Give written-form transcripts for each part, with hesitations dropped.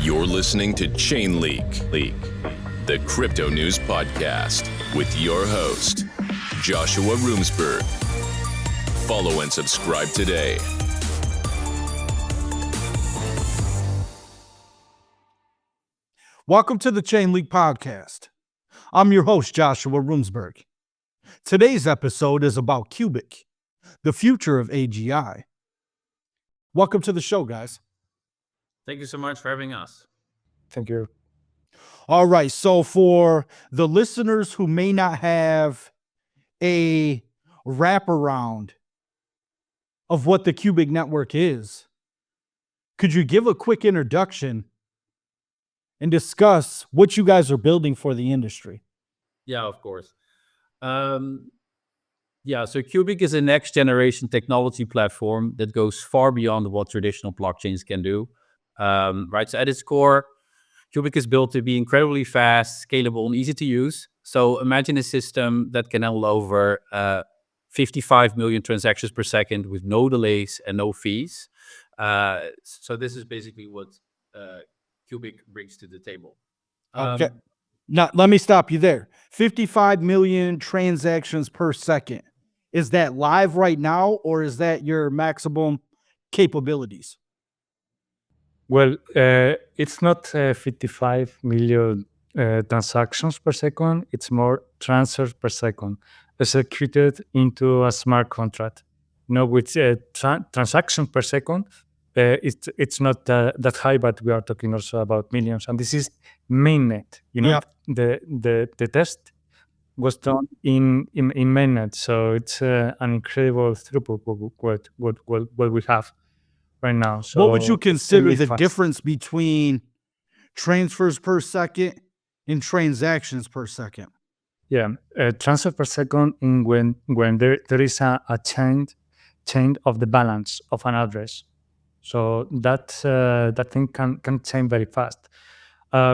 You're listening to ChainLeak, the crypto news podcast with your host, Joshua Roomsberg. Follow and subscribe today. Welcome to the ChainLeak podcast. I'm your host, Joshua Roomsberg. Today's episode is about Qubic, the future of AGI. Welcome to the show, guys. Thank you so much for having us. Thank you. All right, so for the listeners who may not have a wraparound of what the Qubic network is, could you give a quick introduction and discuss what you guys are building for the industry? Yeah, of course. So Qubic is a next generation technology platform that goes far beyond what traditional blockchains can do. Right. So at its core, Qubic is built to be incredibly fast, scalable, and easy to use. So imagine a system that can handle over 55 million transactions per second with no delays and no fees. So this is basically what Qubic brings to the table. Okay. Now, let me stop you there. 55 million transactions per second. Is that live right now, or is that your maximum capabilities? Well, it's not 55 million transactions per second. It's more transfers per second executed into a smart contract. With transactions per second, it's not that high, but we are talking also about millions. And this is mainnet. Yep. The test was done in mainnet, so it's an incredible throughput what we have right now. So What would you consider really the fast. difference between transfers per second and transactions per second? Yeah, transfer per second in when there is a change of the balance of an address. So that thing can change very fast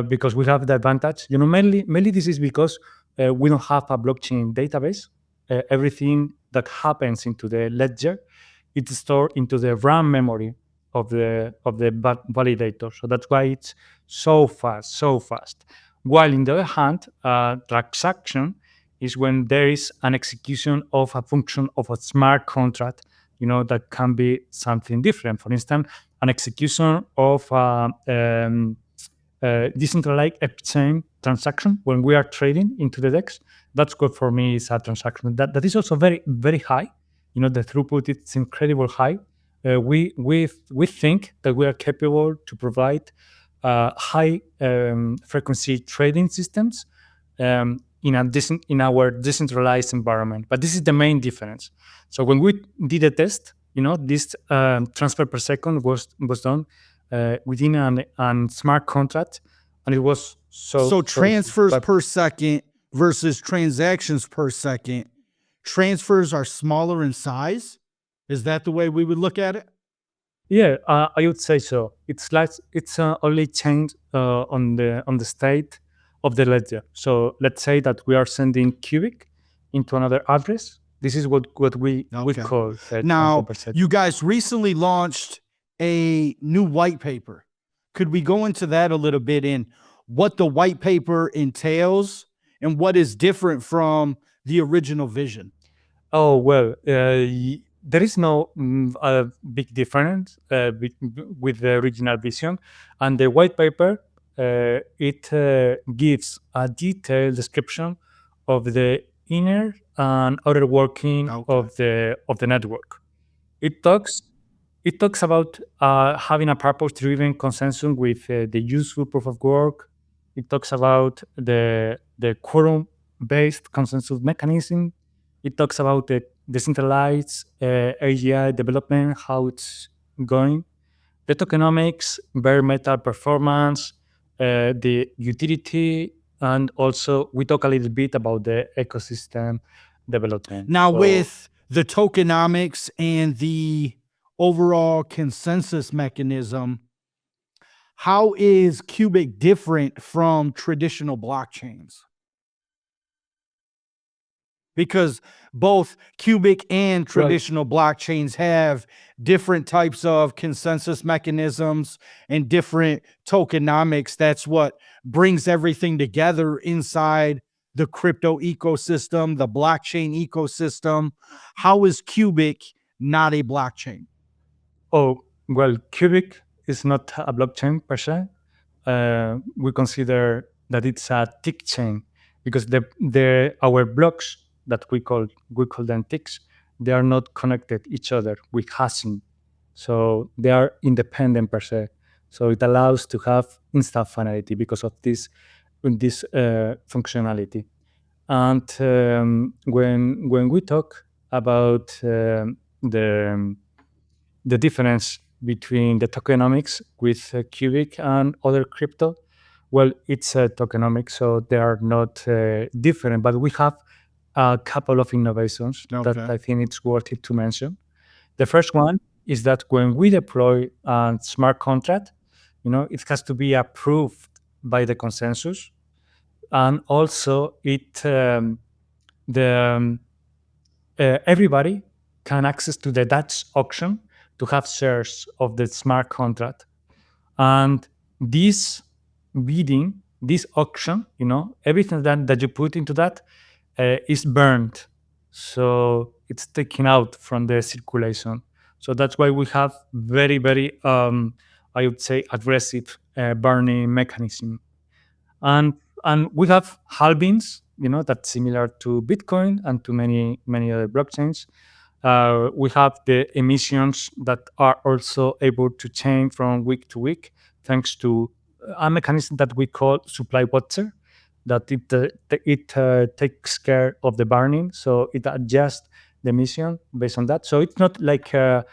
because we have the advantage. Mainly this is because we don't have a blockchain database. Everything that happens into the ledger, it's stored into the RAM memory of the validator. So that's why it's so fast. While in the other hand, transaction is when there is an execution of a function of a smart contract, that can be something different. For instance, an execution of decentralized chain transaction when we are trading into the DEX. That's good for me. Is a transaction that is also very, very high. The throughput is incredible high. We think that we are capable to provide high frequency trading systems in our decentralized environment. But this is the main difference. So when we did a test, this transfer per second was done within a smart contract, and it was So transfers per second versus transactions per second. Transfers are smaller in size. Is that the way we would look at it? Yeah, I would say so. It's like it's only changed on the state of the ledger. So let's say that we are sending Qubic into another address. This is what we Okay. call Now, transfer per second. you guys recently launched a new white paper. Could we go into that a little bit in what the white paper entails and what is different from the original vision? Oh, well, there is no big difference with the original vision. And the white paper, it gives a detailed description of the inner and outer working of the network. It talks about having a purpose-driven consensus with the useful proof of work. It talks about the quorum-based consensus mechanism. It talks about the decentralized AGI development, how it's going, the tokenomics, bare metal performance, the utility, and also we talk a little bit about the ecosystem development. Now, So- with the tokenomics and the overall consensus mechanism, how is Qubic different from traditional blockchains? because both Qubic and traditional blockchains have different types of consensus mechanisms and different tokenomics. That's what brings everything together inside the crypto ecosystem, the blockchain ecosystem. How is Qubic not a blockchain? Oh, well, Qubic is not a blockchain per se. We consider that it's a tick chain because our blocks that we call them ticks, they are not connected each other with hashing, so they are independent per se. So it allows to have instant finality because of this functionality. And when we talk about the difference between the tokenomics with Qubic and other crypto, well, it's a tokenomics, so they are not different. But we have a couple of innovations that I think it's worth it to mention. The first one is that when we deploy a smart contract, it has to be approved by the consensus, and also everybody can access to the Dutch auction to have shares of the smart contract. And this bidding, this auction, everything that you put into that is burned. So it's taken out from the circulation. So that's why we have very, very, I would say, aggressive burning mechanism. And we have halvings, that's similar to Bitcoin and to many other blockchains. We have the emissions that are also able to change from week to week, thanks to a mechanism that we call supply watcher, that it takes care of the burning, so it adjusts the emission based on that. So it's not like a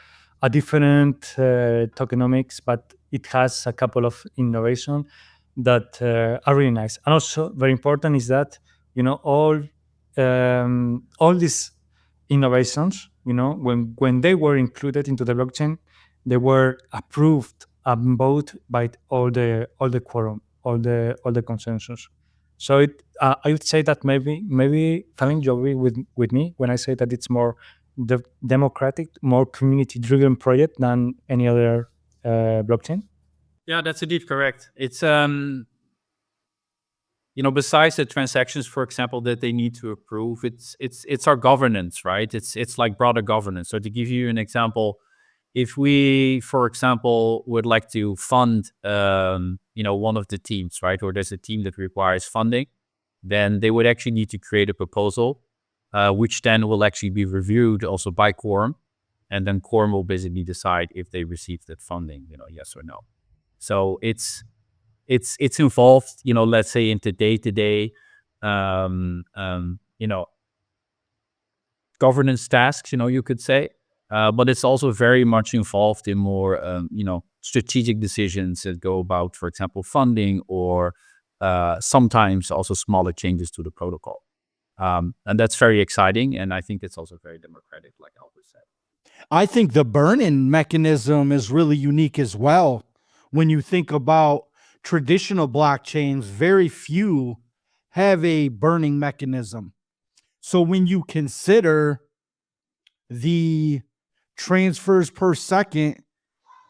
different tokenomics, but it has a couple of innovation that are really nice. And also very important is that all these innovations, when they were included into the blockchain, they were approved and voted by all the quorum, all the consensus. So I would say that maybe Fabien, you agree with me when I say that it's more democratic, more community-driven project than any other blockchain. Yeah, that's indeed correct. It's besides the transactions, for example, that they need to approve, it's our governance, right? It's like broader governance. So to give you an example, if we, for example, would like to fund, one of the teams, right, or there's a team that requires funding, then they would actually need to create a proposal, which then will actually be reviewed also by quorum, and then quorum will basically decide if they receive that funding, yes or no. So it's involved, let's say into day-to-day, governance tasks, you could say. But it's also very much involved in more, strategic decisions that go about, for example, funding or sometimes also smaller changes to the protocol. And that's very exciting. And I think it's also very democratic, like Albert said. I think the burn-in mechanism is really unique as well. When you think about traditional blockchains, very few have a burning mechanism. So when you consider the transfers per second,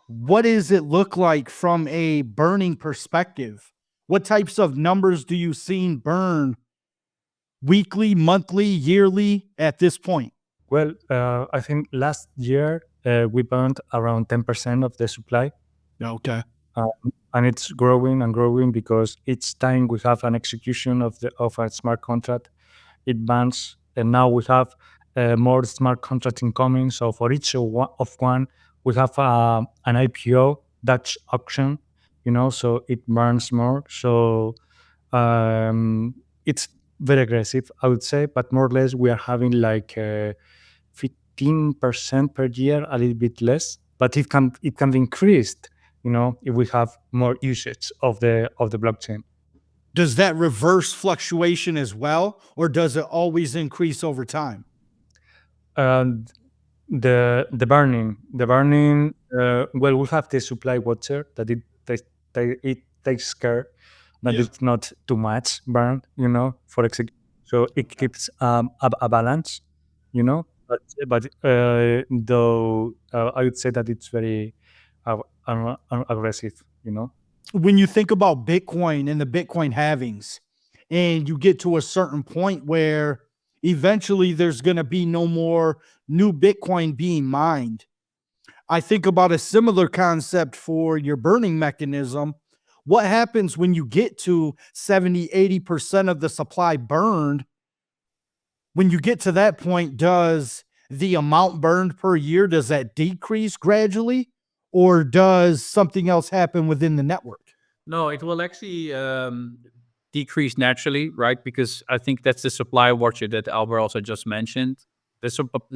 what does it look like from a burning perspective? What types of numbers do you see burn weekly, monthly, yearly at this point? Well, I think last year we burned around 10% of the supply. Okay. And it's growing and growing because each time we have an execution of a smart contract, it burns. And now we have more smart contracts incoming. So for each of one, we have an IPO, Dutch auction, so it burns more. So it's very aggressive, I would say, but more or less we are having like 15% per year, a little bit less, but it can be increased, if we have more usage of the blockchain. Does that reverse fluctuation as well, or does it always increase over time? And the burning, well, we have the supply watcher that it takes care that it's not too much burned, for execution. So it keeps a balance, you know. But though I would say that it's very aggressive, you know. When you think about Bitcoin and the Bitcoin halvings, and you get to a certain point where eventually there's going to be no more new Bitcoin being mined, I think about a similar concept for your burning mechanism. What happens when you get to 70, 80% of the supply burned? When you get to that point, does the amount burned per year, does that decrease gradually? Or does something else happen within the network? No, it will actually decrease naturally, right? Because I think that's the supply watcher that Albert also just mentioned.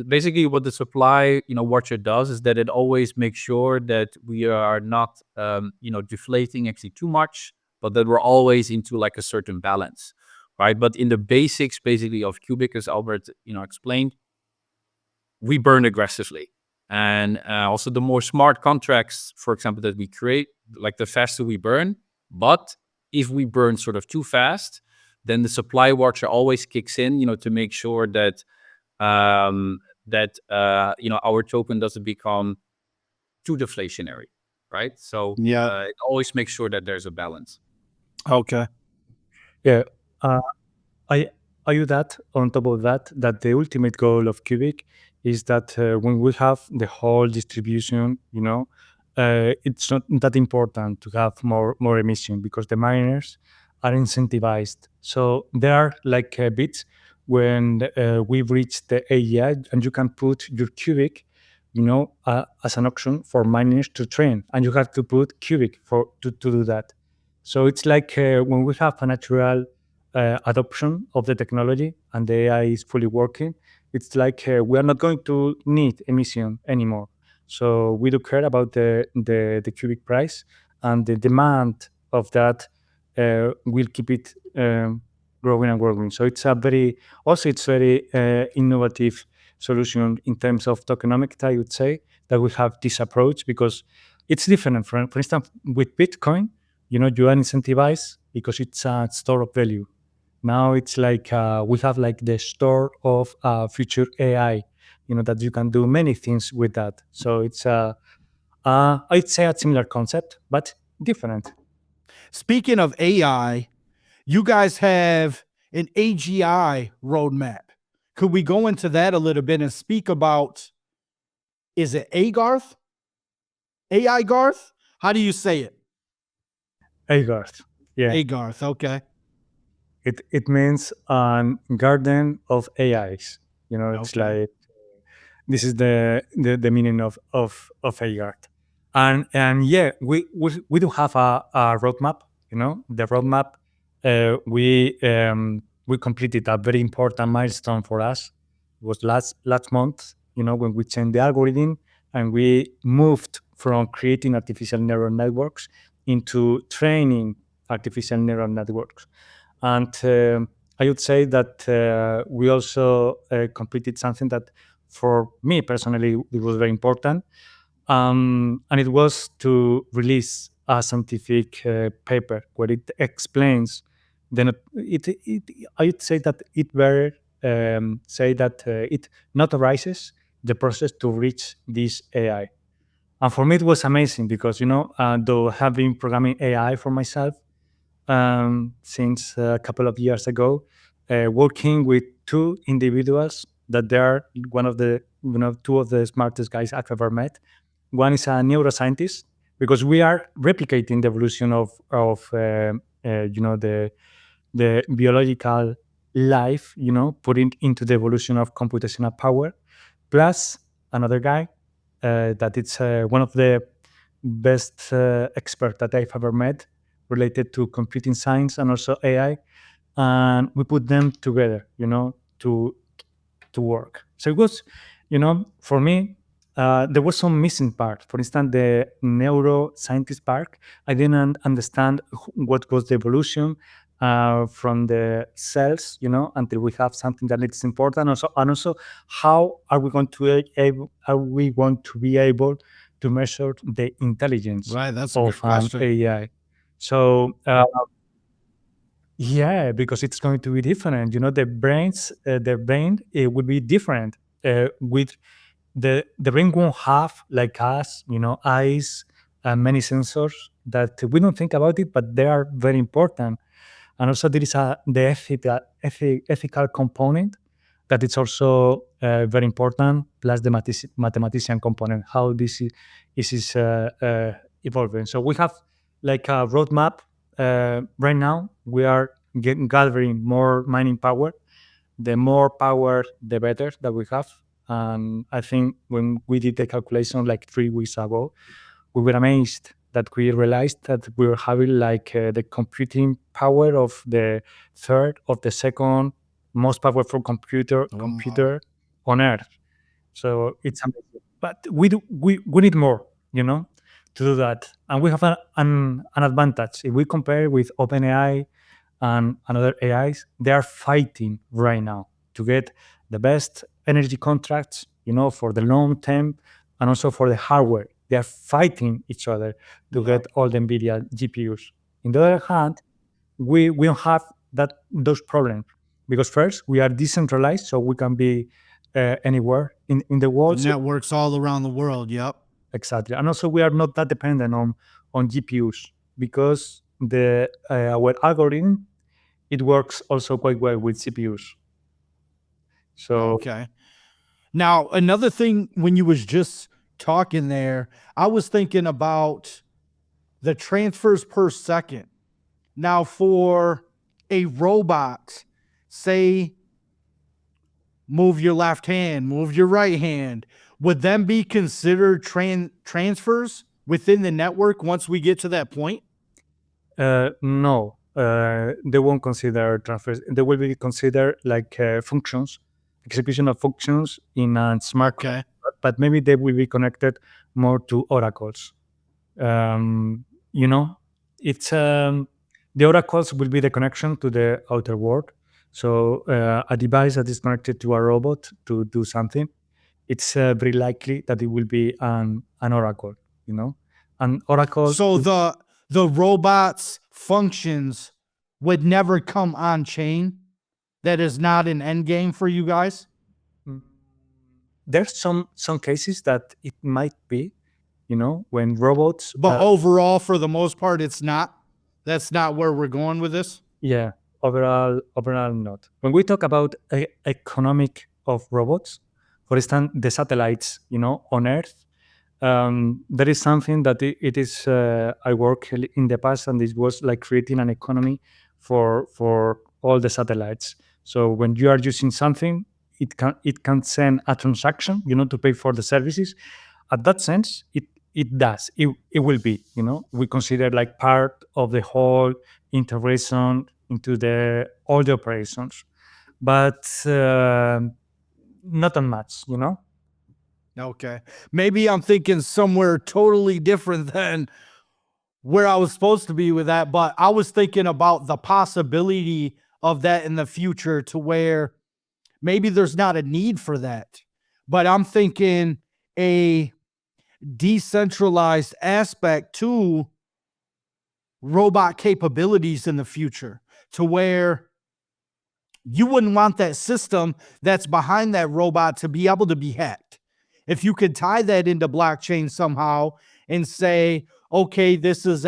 Basically, what the supply watcher does is that it always makes sure that we are not deflating actually too much, but that we're always into like a certain balance, right? But in the basics, basically of Qubic, as Albert explained, we burn aggressively. And also the more smart contracts, for example, that we create, like the faster we burn. But if we burn sort of too fast, then the supply watcher always kicks in, to make sure that our token doesn't become too deflationary, right? So Yeah. it always makes sure that there's a balance. Okay. Yeah. I argue that on top of that, that the ultimate goal of Qubic is that when we have the whole distribution, it's not that important to have more emission because the miners are incentivized. So there are like bits when we've reached the AGI and you can put your Qubic, as an option for miners to train, and you have to put Qubic to do that. So it's like when we have a natural adoption of the technology and the AI is fully working, it's like we are not going to need emission anymore. So we do care about the cubic price, and the demand of that will keep it growing and growing. So it's it's very innovative solution in terms of tokenomics, I would say, that we have this approach because it's different. For instance, with Bitcoin, you are incentivized because it's a store of value. Now it's like we have like the store of future AI, that you can do many things with that. So it's I'd say a similar concept, but different. Speaking of AI, you guys have an AGI roadmap. Could we go into that a little bit and speak about, is it Aigarth? AI Garth? How do you say it? Aigarth. Yeah. Aigarth, okay. It means garden of AIs. It's Okay. like this is the meaning of Aigarth. And yeah, we do have a roadmap. The roadmap. We completed a very important milestone for us. It was last month. When we changed the algorithm and we moved from creating artificial neural networks into training artificial neural networks. And I would say that we also completed something that, for me personally, it was very important. And it was to release a scientific paper where it explains. Then I would say that it better say that it notarizes the process to reach this AI. And for me, it was amazing because, though I have been programming AI for myself, since a couple of years ago, working with two individuals that they are two of the smartest guys I've ever met. One is a neuroscientist because we are replicating the evolution of the biological life, putting into the evolution of computational power. Plus another guy that it's one of the best experts that I've ever met related to computing science and also AI, and we put them together, to work. So it was, for me, there was some missing part. For instance, the neuroscientist part, I didn't understand what was the evolution from the cells, until we have something that is important. And also, how are we going to be able to measure the intelligence Right, that's a good of an question. AI? So Yeah, because it's going to be different. The brain, it will be different. With the brain won't have like us, eyes and many sensors that we don't think about it, but they are very important. And also there is the ethical component that is also very important, plus the mathematician component, how this is evolving. So we have like a roadmap. Right now we are gathering more mining power. The more power, the better that we have. And I think when we did the calculation like 3 weeks ago, we were amazed that we realized that we were having like the computing power of the third of the second most powerful computer on Earth. So it's amazing. But we need more, to do that. And we have an advantage. If we compare with OpenAI and other AIs, they are fighting right now to get the best energy contracts, for the long term and also for the hardware. They are fighting each other to get all the NVIDIA GPUs. On the other hand, we don't have those problems because first we are decentralized, so we can be anywhere in the world. Networks all around the world. Yep. Exactly, and also we are not that dependent on GPUs because the our algorithm, it works also quite well with CPUs. So Okay. Now, another thing, when you was just talking there, I was thinking about the transfers per second. Now, for a robot, say, move your left hand, move your right hand, would them be considered transfers within the network once we get to that point? no, they won't consider transfers. They will be considered like functions, execution of functions in a smart contract, but maybe they will be connected more to oracles. You know, it's the oracles will be the connection to the outer world. So a device that is connected to a robot to do something, it's very likely that it will be an oracle. And oracles. So the robot's functions would never come on chain. That is not an end game for you guys. Mm, There's some cases that it might be, when robots. But overall, for the most part, it's not. That's not where we're going with this. Yeah, overall not. When we talk about economic of robots, for instance, the satellites, on Earth, there is something that it is I worked in the past, and it was like creating an economy for all the satellites. So when you are using something, it can send a transaction, to pay for the services. At that sense, it does. It will be, we consider like part of the whole integration into all the operations, but not that much, Okay. Maybe I'm thinking somewhere totally different than where I was supposed to be with that, but I was thinking about the possibility of that in the future to where maybe there's not a need for that. But I'm thinking a decentralized aspect to robot capabilities in the future to where you wouldn't want that system that's behind that robot to be able to be hacked. If you could tie that into blockchain somehow and say, okay, this is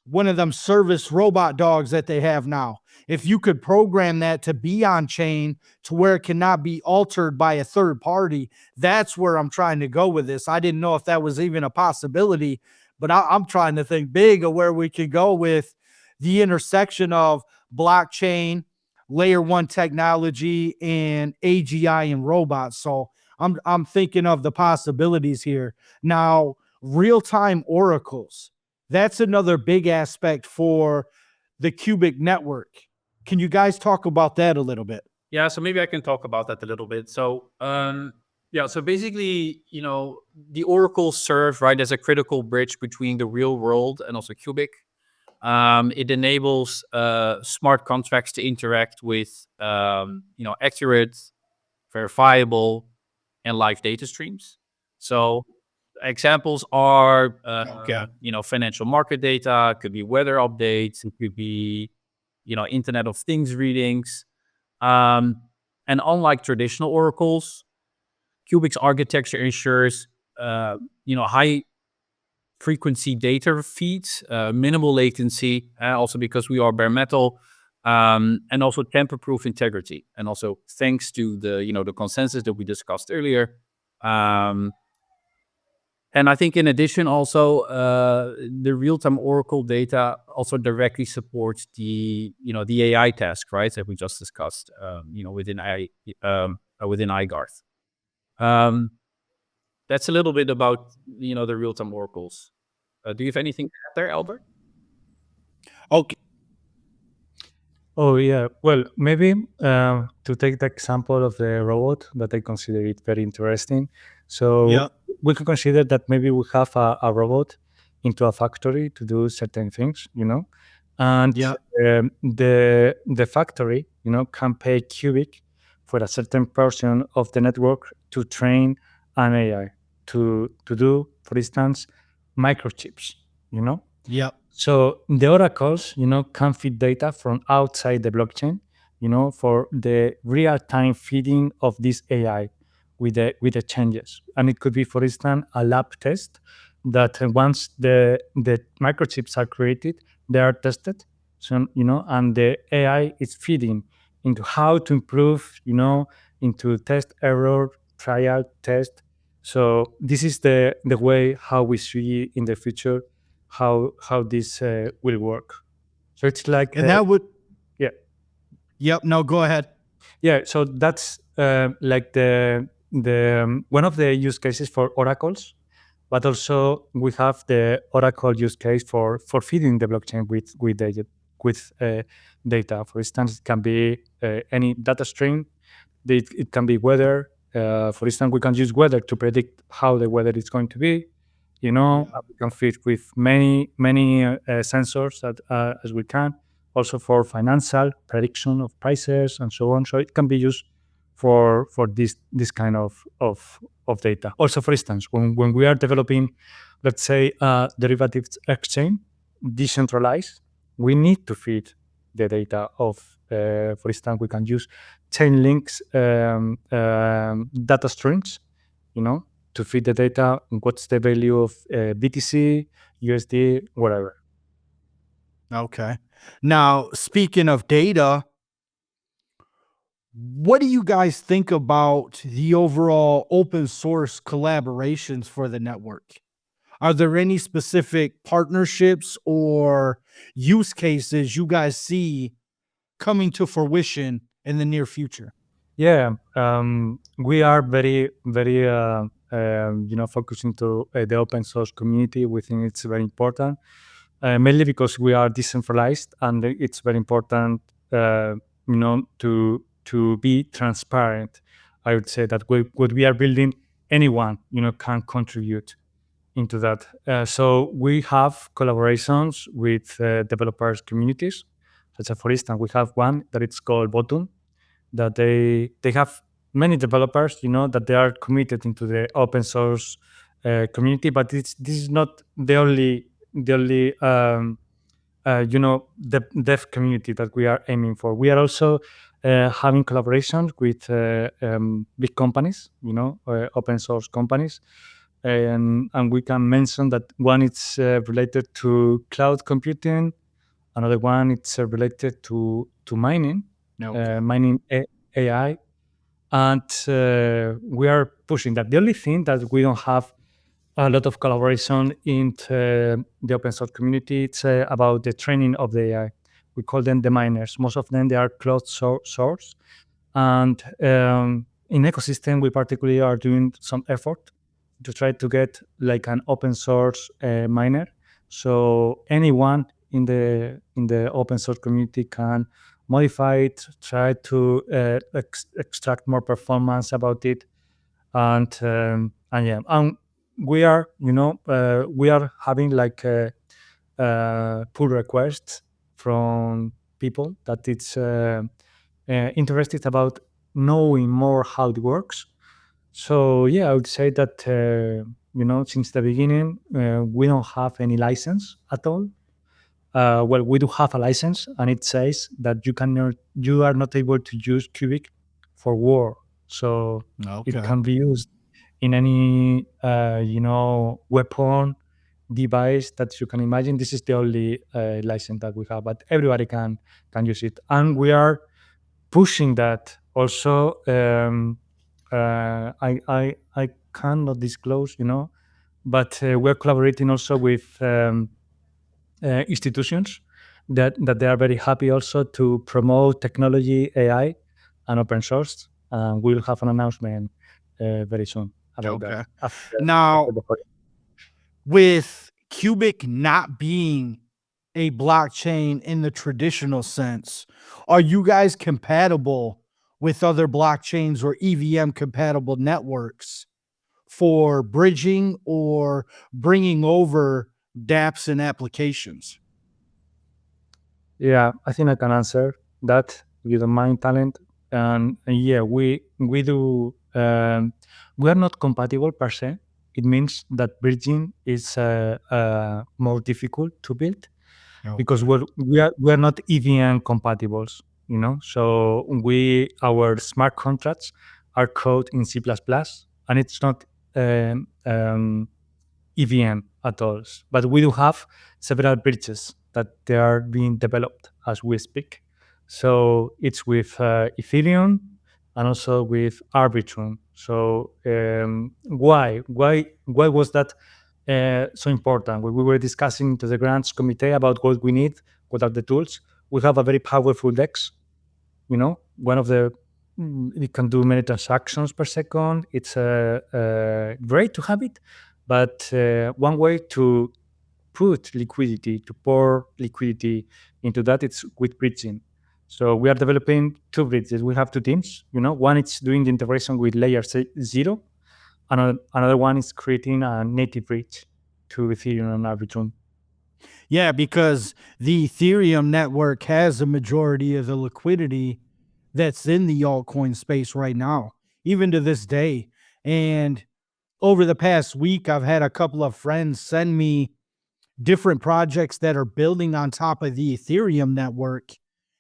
one of them service robot dogs that they have now. If you could program that to be on chain to where it cannot be altered by a third party, that's where I'm trying to go with this. I didn't know if that was even a possibility, but I'm trying to think big of where we could go with the intersection of blockchain, layer one technology, and AGI and robots. So I'm thinking of the possibilities here. Now, real-time oracles. That's another big aspect for the Qubic network. Can you guys talk about that a little bit? Yeah, so maybe I can talk about that a little bit. So, so basically, the Oracle serve, right, as a critical bridge between the real world and also Qubic. It enables smart contracts to interact with, accurate, verifiable, and live data streams. So examples are, financial market data, could be weather updates, it could be Internet of Things readings. And unlike traditional oracles, Qubic's architecture ensures, high frequency data feeds, minimal latency, also because we are bare metal, and also tamper-proof integrity. And also thanks to the consensus that we discussed earlier. And I think in addition also, the real-time Oracle data also directly supports the AI task, right, that we just discussed, within Aigarth. That's a little bit about, the real-time oracles. Do you have anything to add there, Albert? Okay. Oh yeah. Well, maybe to take the example of the robot that I consider it very interesting. So Yeah. we can consider that maybe we have a robot into a factory to do certain things, and Yeah. the factory, can pay Qubic for a certain portion of the network to train an AI to do, for instance, microchips, Yeah. So the oracles, can feed data from outside the blockchain, for the real-time feeding of this AI with the changes. And it could be, for instance, a lab test that once the microchips are created, they are tested. So, and the AI is feeding into how to improve, into test error, trial, test. So this is the way how we see in the future how this will work. So it's like And that would, yeah, yep. No, go ahead. yeah. So that's like the one of the use cases for oracles, but also we have the oracle use case for feeding the blockchain with data, with data. For instance, it can be any data stream. It can be weather. For instance, we can use weather to predict how the weather is going to be. We can feed with many sensors that as we can. Also for financial prediction of prices and so on. So it can be used for this kind of data. Also, for instance, when we are developing, let's say, derivatives exchange, decentralized, we need to feed the data of, for instance, we can use ChainLeak's data strings, to feed the data. What's the value of BTC, USD, whatever. Okay. Now, speaking of data, what do you guys think about the overall open source collaborations for the network? Are there any specific partnerships or use cases you guys see coming to fruition in the near future? Yeah, we are very, very, focusing to the open source community. We think it's very important, mainly because we are decentralized, and it's very important, to be transparent. I would say that what we are building, anyone, can contribute into that. So we have collaborations with developers communities. Such as, for instance, we have one that it's called Bottom, that they have many developers, that they are committed into the open source community. But this is not the only the dev community that we are aiming for. We are also having collaborations with big companies, open source companies. And we can mention that one is related to cloud computing, another one it's related to mining, mining AI, and we are pushing that. The only thing that we don't have a lot of collaboration in the open source community, it's about the training of the AI. We call them the miners. Most of them, they are closed source. And in ecosystem, we particularly are doing some effort to try to get like an open source miner. So anyone in the open source community can modify it, try to extract more performance about it, and yeah, and we are we are having like pull requests from people that it's interested about knowing more how it works. So yeah, I would say that since the beginning we don't have any license at all, well, we do have a license, and it says that you are not able to use Qubic for war. So it Okay. can be used in any weapon device that you can imagine. This is the only license that we have, but everybody can use it, and we are pushing that also. I cannot disclose, but we're collaborating also with institutions that they are very happy also to promote technology, AI, and open source. We'll have an announcement very soon about that Okay. after Now, the project. with Qubic not being a blockchain in the traditional sense, are you guys compatible with other blockchains or EVM compatible networks for bridging or bringing over dApps and applications? Yeah, I think I can answer that if you don't mind, talent. And yeah, we do. We are not compatible per se. It means that bridging is more difficult to build because Okay. we are not EVM compatibles. So our smart contracts are code in C++, and it's not um, um, EVM at all. But we do have several bridges that they are being developed as we speak. So it's with Ethereum and also with Arbitrum. So why was that so important? When we were discussing to the grants committee about what we need, what are the tools, we have a very powerful DEX. One of the it can do many transactions per second. It's great to have it, but one way to pour liquidity into that, it's with bridging. So we are developing two bridges. We have two teams. One is doing the integration with layer zero, and another one is creating a native bridge to Ethereum and Arbitrum. Yeah, because the Ethereum network has a majority of the liquidity that's in the altcoin space right now, even to this day. And over the past week, I've had a couple of friends send me different projects that are building on top of the Ethereum network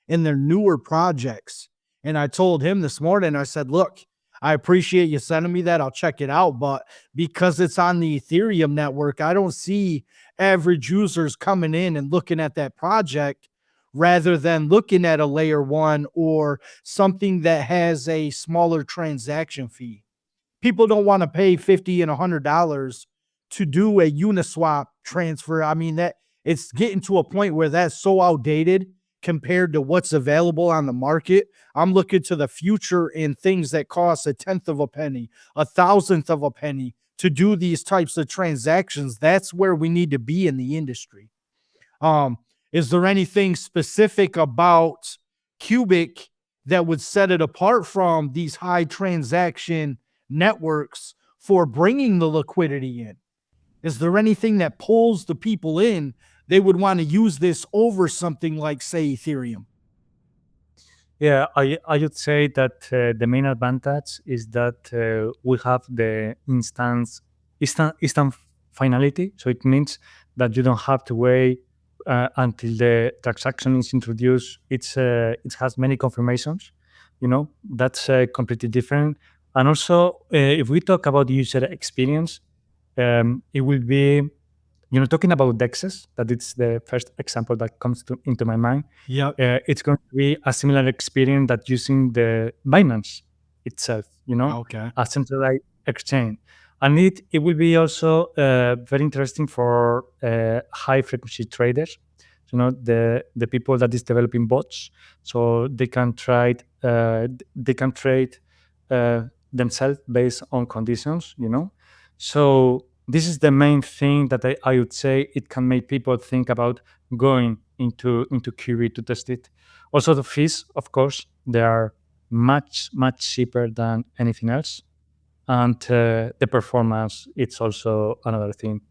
in their newer projects. And I told him this morning, I said, look, I appreciate you sending me that. I'll check it out. But because it's on the Ethereum network, I don't see average users coming in and looking at that project rather than looking at a layer one or something that has a smaller transaction fee. People don't want to pay $50 and $100 to do a Uniswap transfer. I mean, that it's getting to a point where that's so outdated compared to what's available on the market. I'm looking to the future in things that cost a tenth of a penny, a thousandth of a penny to do these types of transactions. That's where we need to be in the industry. Um, is there anything specific about Qubic that would set it apart from these high transaction networks for bringing the liquidity in? Is there anything that pulls the people in? They would want to use this over something like, say, Ethereum. Yeah, I would say that the main advantage is that we have the instant finality. So it means that you don't have to wait until the transaction is introduced. It has many confirmations. That's completely different. And also, if we talk about user experience, it will be talking about DEXs, that it's the first example that comes into my mind. Yep. It's going to be a similar experience that using the Binance itself, Okay. a centralized exchange. And it will be also very interesting for high frequency traders, the people that is developing bots, so they can trade themselves based on conditions, So this is the main thing that I would say it can make people think about going into Query to test it. Also, the fees, of course, they are much cheaper than anything else, and the performance, it's also another thing.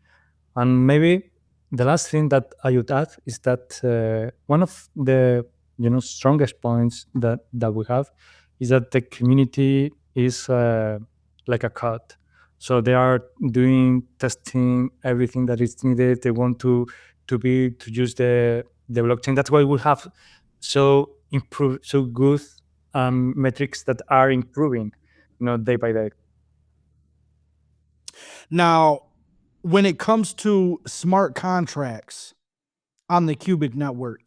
And maybe the last thing that I would add is that one of the strongest points that we have is that the community is like a cult. So they are doing testing everything that is needed. They want to use the blockchain. That's why we have so good metrics that are improving, day by day. Now, when it comes to smart contracts on the Qubic network,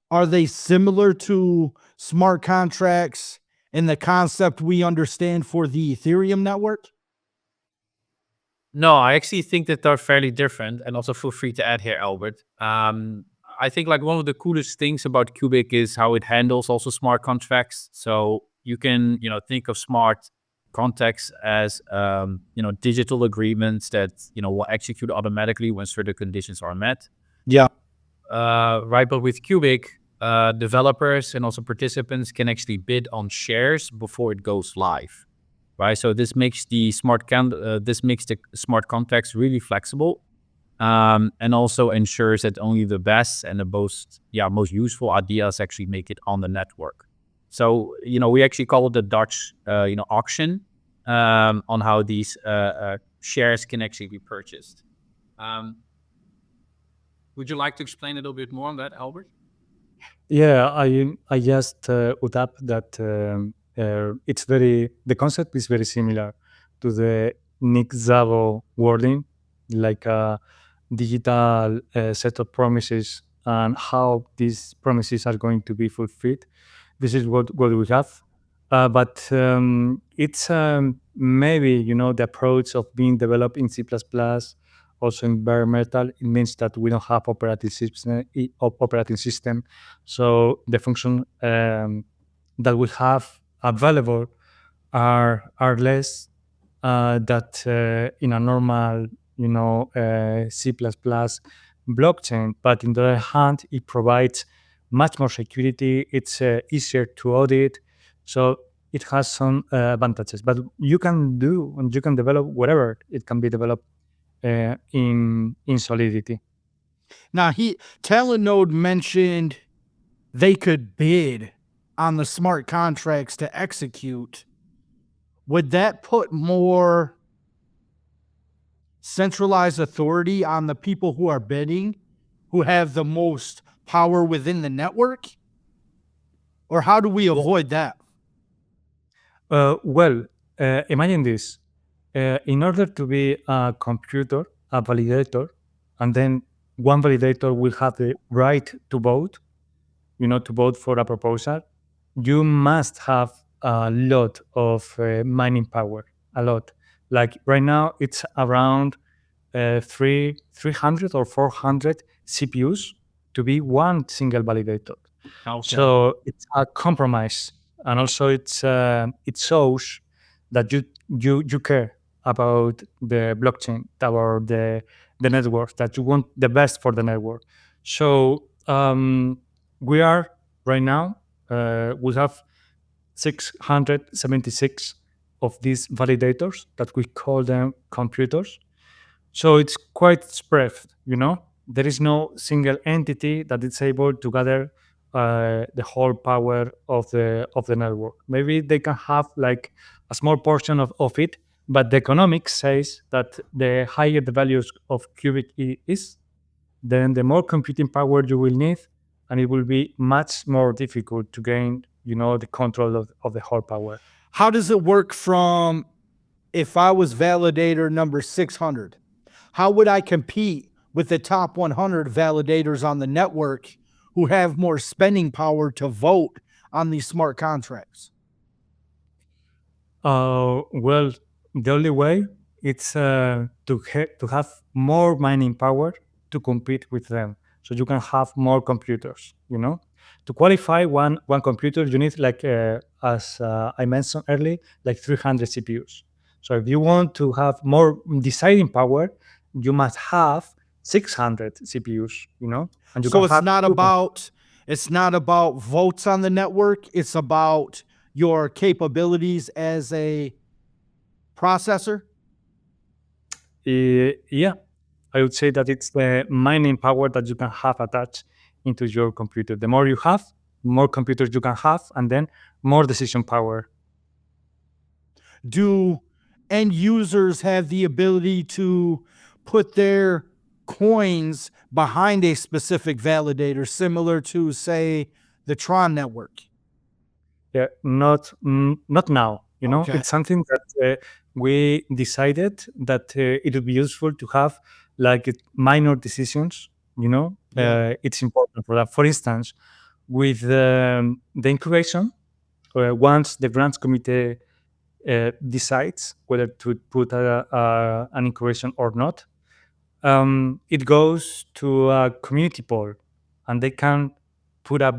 are they similar to smart contracts in the concept we understand for the Ethereum network? No, I actually think that they're fairly different, and also feel free to add here, Albert. I think like one of the coolest things about Qubic is how it handles also smart contracts. So you can, think of smart contracts as, digital agreements that, will execute automatically when certain conditions are met. Yeah. Right, but with Qubic, developers and also participants can actually bid on shares before it goes live. Right, so this makes the smart contracts really flexible, and also ensures that only the best and the most useful ideas actually make it on the network. So we actually call it the Dutch auction, on how these shares can actually be purchased. Would you like to explain a little bit more on that, Albert? Yeah, I just would add that the concept is very similar to the Nick Szabo wording, like a digital set of promises and how these promises are going to be fulfilled. This is what we have. But it's maybe, the approach of being developed in C++, also in bare metal. It means that we don't have operating system. So the function that we have available are less that in a normal, C++ blockchain. But on the other hand, it provides much more security. It's easier to audit. So it has some advantages. But you can develop whatever. It can be developed in Solidity. Now, Talonode mentioned they could bid on the smart contracts to execute. Would that put more centralized authority on the people who are bidding, who have the most power within the network? Or how do we avoid that? Imagine this. In order to be a computer, a validator, and then one validator will have the right to vote, to vote for a proposal, you must have a lot of mining power, a lot. Like right now, it's around 300 or 400 CPUs to be one single validator. Okay. So it's a compromise, and also it shows that you care about the blockchain, about the network, that you want the best for the network. So we are right now we have 676 of these validators that we call them computers. So it's quite spread, There is no single entity that is able to gather the whole power of the network. Maybe they can have like a small portion of it, but the economics says that the higher the values of Qubic is, then the more computing power you will need, and it will be much more difficult to gain, the control of the whole power. How does it work from if I was validator number 600? How would I compete with the top 100 validators on the network who have more spending power to vote on these smart contracts? Well, the only way it's to have more mining power to compete with them, so you can have more computers. To qualify one computer, you need like as I mentioned earlier, like 300 CPUs. So if you want to have more deciding power, you must have 600 CPUs. And you So can it's have not about votes on the network. It's about your capabilities as a processor. Yeah, I would say that it's the mining power that you can have attached into your computer. The more you have, more computers you can have, and then more decision power. Do end users have the ability to put their coins behind a specific validator, similar to, say, the Tron network? Yeah, not now. Okay. It's something that we decided that it would be useful to have like minor decisions. Yeah. It's important for that. For instance, with the incubation, once the grants committee decides whether to put an incubation or not, it goes to a community poll, and they can put a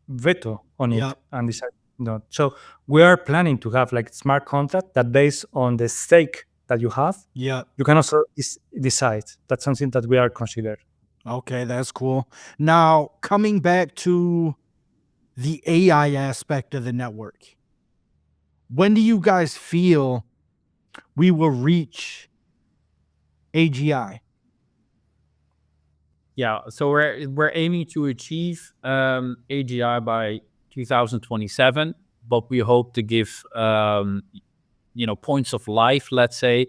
veto on it Yep. and decide not. So we are planning to have like smart contract that based on the stake that you have, Yep. you can also decide. That's something that we are considering. Okay, that's cool. Now, coming back to the AI aspect of the network, when do you guys feel we will reach AGI? Yeah, so we're aiming to achieve AGI by 2027, but we hope to give points of life, let's say,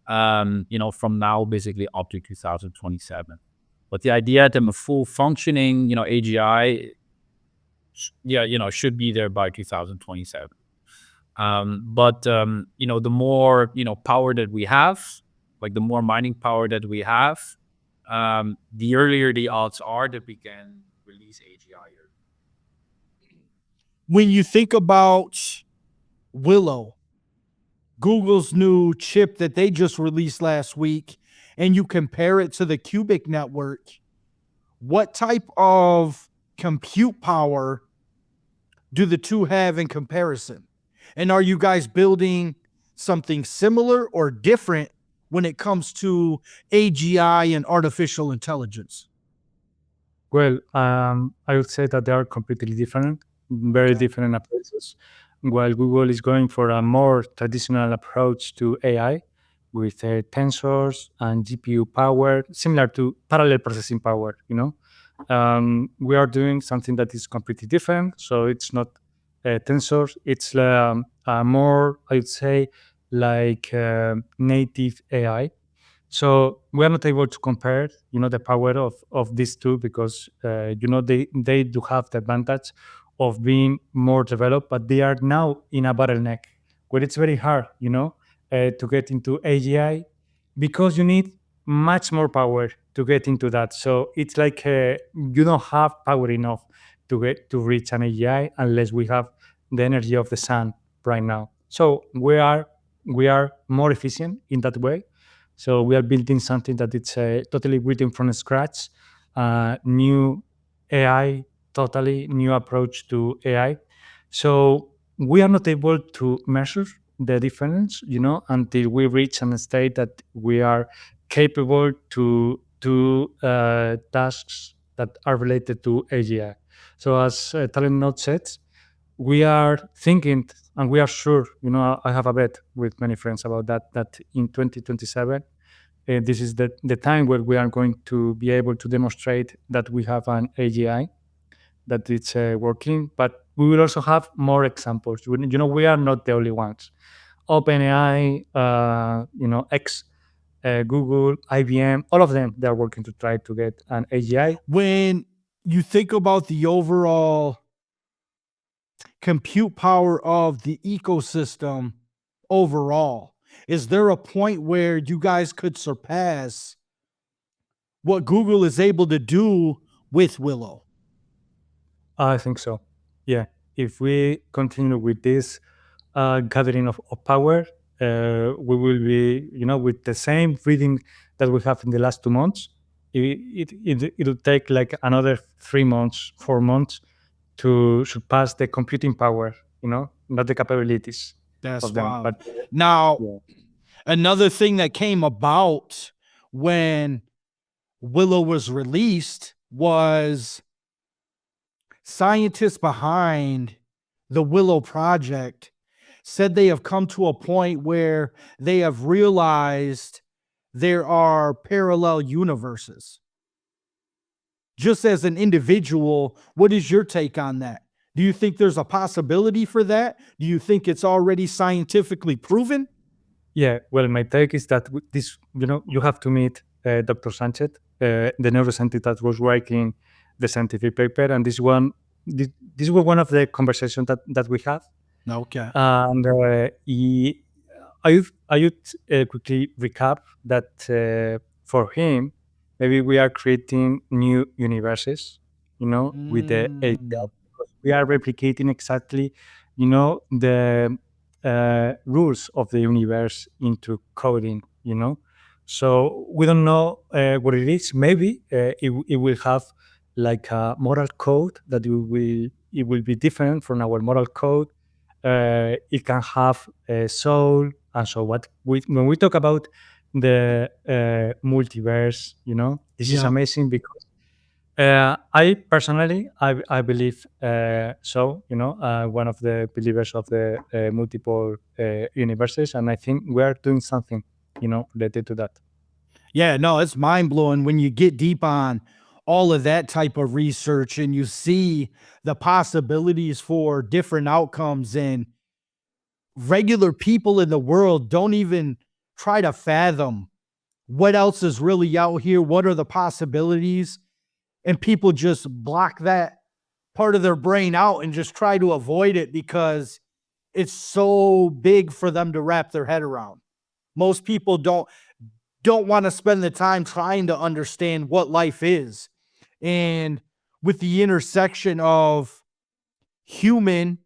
from now basically up to 2027. But the idea that a full functioning, AGI, should be there by 2027. But the more power that we have, like the more mining power that we have, the earlier the odds are that we can release AGI. When you think about Willow, Google's new chip that they just released last week, and you compare it to the Qubic network, what type of compute power do the two have in comparison? And are you guys building something similar or different when it comes to AGI and artificial intelligence? Well, I would say that they are completely different, very different approaches. While Google is going for a more traditional approach to AI with tensors and GPU power, similar to parallel processing power, we are doing something that is completely different. So it's not tensors, it's more, I would say, like native AI. So we are not able to compare, the power of these two because, they do have the advantage of being more developed, but they are now in a bottleneck where it's very hard, to get into AGI because you need much more power to get into that. So it's like you don't have power enough to reach an AGI unless we have the energy of the sun right now. So we are more efficient in that way. So we are building something that it's totally written from scratch, new AI, totally new approach to AI. So we are not able to measure the difference, until we reach a state that we are capable to do tasks that are related to AGI. So as Talent Node said, we are thinking and we are sure, I have a bet with many friends about that in 2027, this is the time where we are going to be able to demonstrate that we have an AGI, that it's working, but we will also have more examples. We are not the only ones. OpenAI, X, Google, IBM, all of them, they're working to try to get an AGI. When you think about the overall compute power of the ecosystem overall, is there a point where you guys could surpass what Google is able to do with Willow? I think so. Yeah. If we continue with this gathering of power, we will be, with the same reading that we have in the last 2 months. It'll take like another 3 months, 4 months to surpass the computing power, not the capabilities That's of them. wild. But Now, yeah. another thing that came about when Willow was released was scientists behind the Willow project said they have come to a point where they have realized there are parallel universes. Just as an individual, what is your take on that? Do you think there's a possibility for that? Do you think it's already scientifically proven? Yeah, well, my take is that this, you have to meet Dr. Sanchez, the neuroscientist that was writing the scientific paper, and this was one of the conversations that we had. Okay. And I would quickly recap that for him, maybe we are creating new universes, with the AI. Because we are replicating exactly, the rules of the universe into coding, So we don't know what it is. Maybe it will have like a moral code that it will be different from our moral code. It can have a soul, and so when we talk about the multiverse, this is Yeah. amazing because I personally I believe so. One of the believers of the multiple universes, and I think we are doing something, related to that. Yeah, no, it's mind blowing when you get deep on all of that type of research and you see the possibilities for different outcomes, and regular people in the world don't even try to fathom what else is really out here. What are the possibilities? And people just block that part of their brain out and just try to avoid it because it's so big for them to wrap their head around. Most people don't want to spend the time trying to understand what life is. And with the intersection of human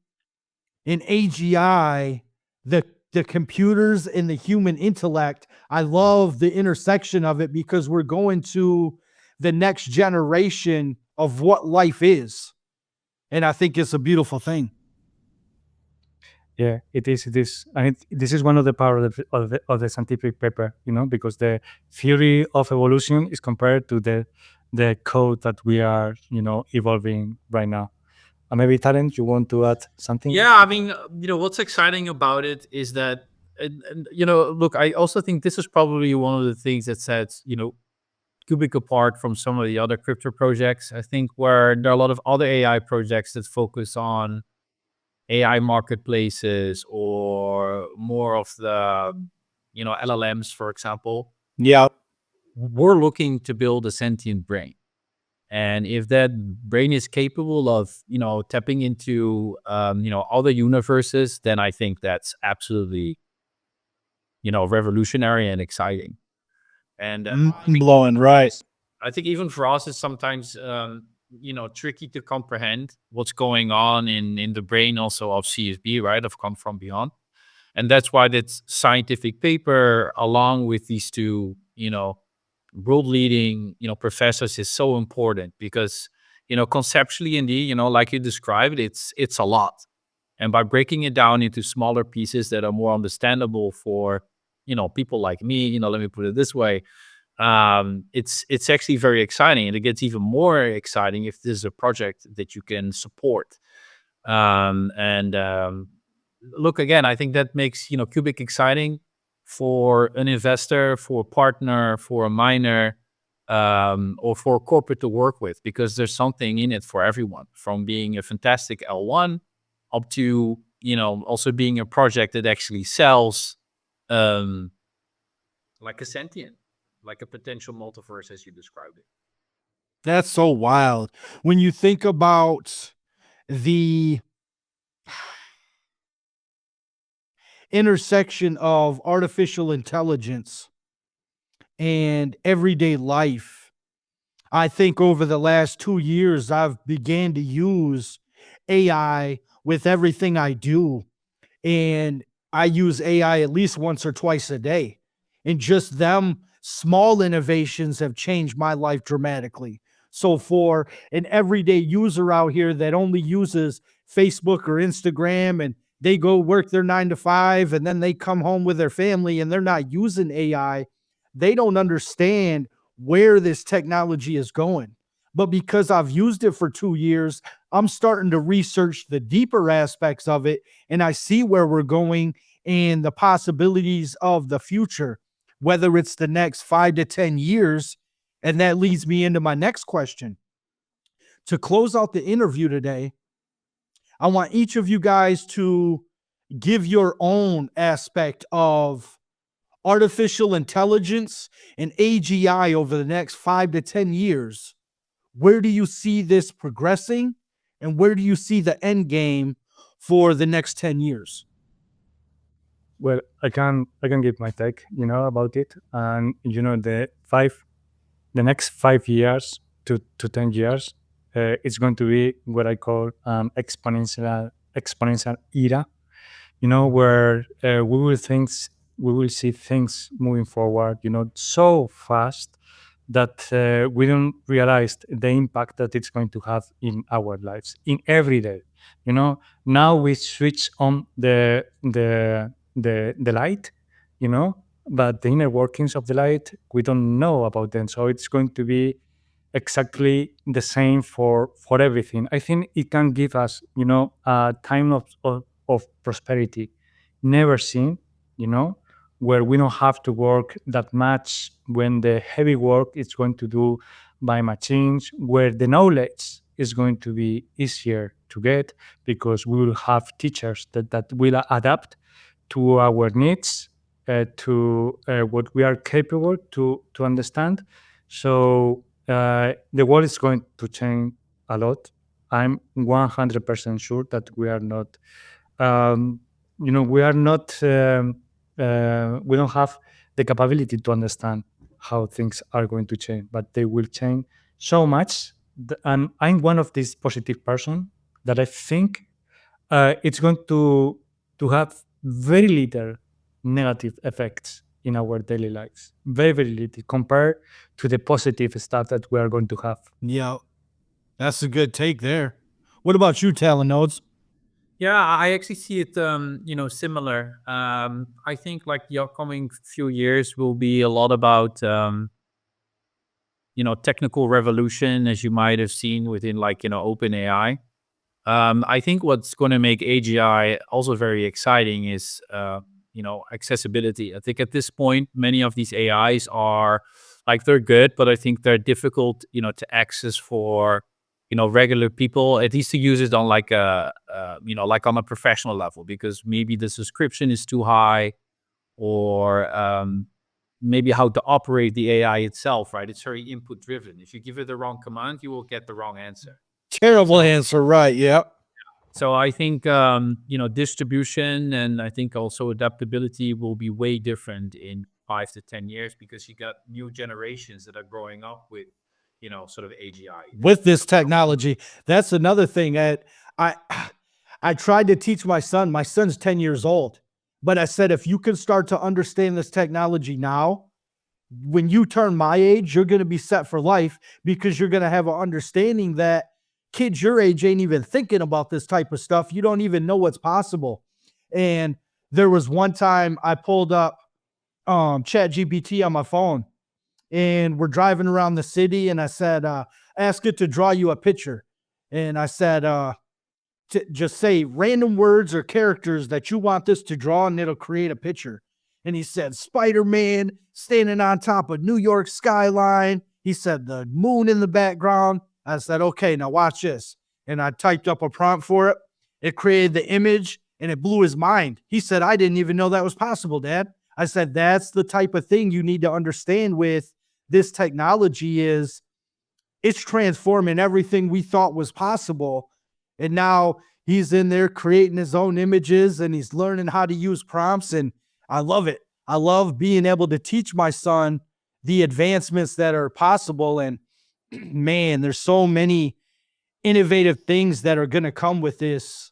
and AGI, the computers and the human intellect, I love the intersection of it because we're going to the next generation of what life is. And I think it's a beautiful thing. Yeah, it is. It is, and this is one of the power of the scientific paper. Because the theory of evolution is compared to the code that we are, evolving right now. And maybe Talent, you want to add something? Yeah, I mean, what's exciting about it is that, look, I also think this is probably one of the things that sets, Qubic apart from some of the other crypto projects. I think where there are a lot of other AI projects that focus on AI marketplaces or more of the, LLMs, for example. Yeah. We're looking to build a sentient brain. And if that brain is capable of, tapping into, other universes, then I think that's absolutely, revolutionary and exciting. And Blowing, right. I think even for us, it's sometimes, tricky to comprehend what's going on in the brain also of CSB, right? Of Come From Beyond. And that's why that scientific paper, along with these two, world leading, professors, is so important because, conceptually, indeed, like you described, it's a lot. And by breaking it down into smaller pieces that are more understandable for, people like me, let me put it this way, it's actually very exciting, and it gets even more exciting if this is a project that you can support. And look, again, I think that makes Qubic exciting for an investor, for a partner, for a miner, or for a corporate to work with, because there's something in it for everyone, from being a fantastic L1 up to also being a project that actually sells, like a sentient, like a potential multiverse, as you described it. That's so wild. When you think about the intersection of artificial intelligence and everyday life, I think over the last 2 years, I've began to use AI with everything I do. And I use AI at least once or twice a day. And just them small innovations have changed my life dramatically. So for an everyday user out here that only uses Facebook or Instagram, and they go work their 9 to 5 and then they come home with their family and they're not using AI, they don't understand where this technology is going. But because I've used it for 2 years, I'm starting to research the deeper aspects of it, and I see where we're going and the possibilities of the future, whether it's the next 5 to 10 years. And that leads me into my next question. To close out the interview today, I want each of you guys to give your own aspect of artificial intelligence and AGI over the next 5 to 10 years, where do you see this progressing? And where do you see the end game for the next 10 years? Well, I can give my take, about it. And the next 5 years to 10 years, it's going to be what I call exponential era. Where we will see things moving forward, so fast that we don't realize the impact that it's going to have in our lives, in every day. Now we switch on the light, but the inner workings of the light, we don't know about them. So it's going to be exactly the same for everything. I think it can give us, a time of prosperity never seen, where we don't have to work that much, when the heavy work is going to do by machines, where the knowledge is going to be easier to get because we will have teachers that will adapt to our needs, to what we are capable to understand. So the world is going to change a lot. I'm 100% sure that we are not, we are not, we don't have the capability to understand how things are going to change, but they will change so much. And I'm one of these positive person that I think it's going to have very little negative effects in our daily lives. Very, very little compared to the positive stuff that we are going to have. Yeah, that's a good take there. What about you, Talon Nodes? Yeah, I actually see it, similar. I think like the upcoming few years will be a lot about, technical revolution, as you might have seen within like, OpenAI. I think what's going to make AGI also very exciting is, accessibility. I think at this point, many of these AIs are like, they're good, but I think they're difficult, to access for, regular people, at least to use it on like like on a professional level, because maybe the subscription is too high, or maybe how to operate the AI itself, right? It's very input driven. If you give it the wrong command, you will get the wrong answer. Terrible answer, right? Yep. So I think, distribution and I think also adaptability will be way different in 5 to 10 years, because you got new generations that are growing up with, sort of AGI. With this technology, that's another thing that I tried to teach my son. My son's 10 years old, but I said, if you can start to understand this technology now, when you turn my age, you're going to be set for life, because you're going to have an understanding that kids your age ain't even thinking about this type of stuff. You don't even know what's possible. And there was one time I pulled up ChatGPT on my phone, and we're driving around the city, and I said, ask it to draw you a picture. And I said, just say random words or characters that you want this to draw, and it'll create a picture. And he said, Spider-Man standing on top of New York skyline. He said, the moon in the background. I said, okay, now watch this. And I typed up a prompt for it. It created the image, and it blew his mind. He said, I didn't even know that was possible, Dad. I said, that's the type of thing you need to understand with this technology, is it's transforming everything we thought was possible. And now he's in there creating his own images, and he's learning how to use prompts. And I love it. I love being able to teach my son the advancements that are possible. And man, there's so many innovative things that are going to come with this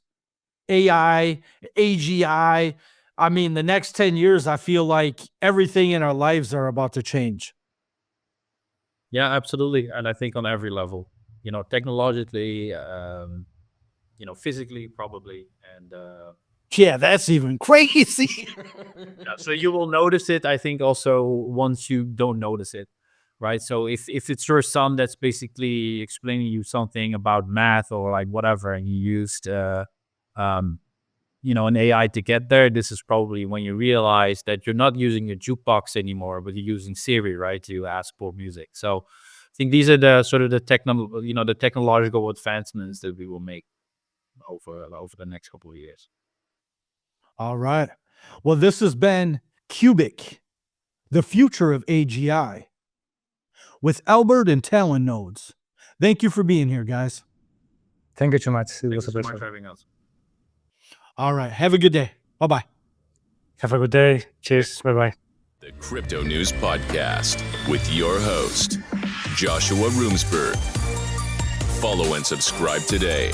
AI, AGI. I mean, the next 10 years, I feel like everything in our lives are about to change. Yeah, absolutely. And I think on every level, technologically, physically probably. And yeah, that's even crazy. yeah, so you will notice it, I think, also once you don't notice it, right? So if it's your son that's basically explaining you something about math or like whatever, and you used, an AI to get there, this is probably when you realize that you're not using a jukebox anymore, but you're using Siri, right, to ask for music. So I think these are the sort of the technological advancements that we will make over the next couple of years. All right. Well, this has been Qubic. The Future of AGI with Albert and Talon nodes. Thank you for being here, guys. Thank you so much. It Thank was you a so much pleasure. for having us. All right. Have a good day. Bye-bye. Have a good day. Cheers. Bye-bye. The Crypto News Podcast with your host, Joshua Roomsberg. Follow and subscribe today.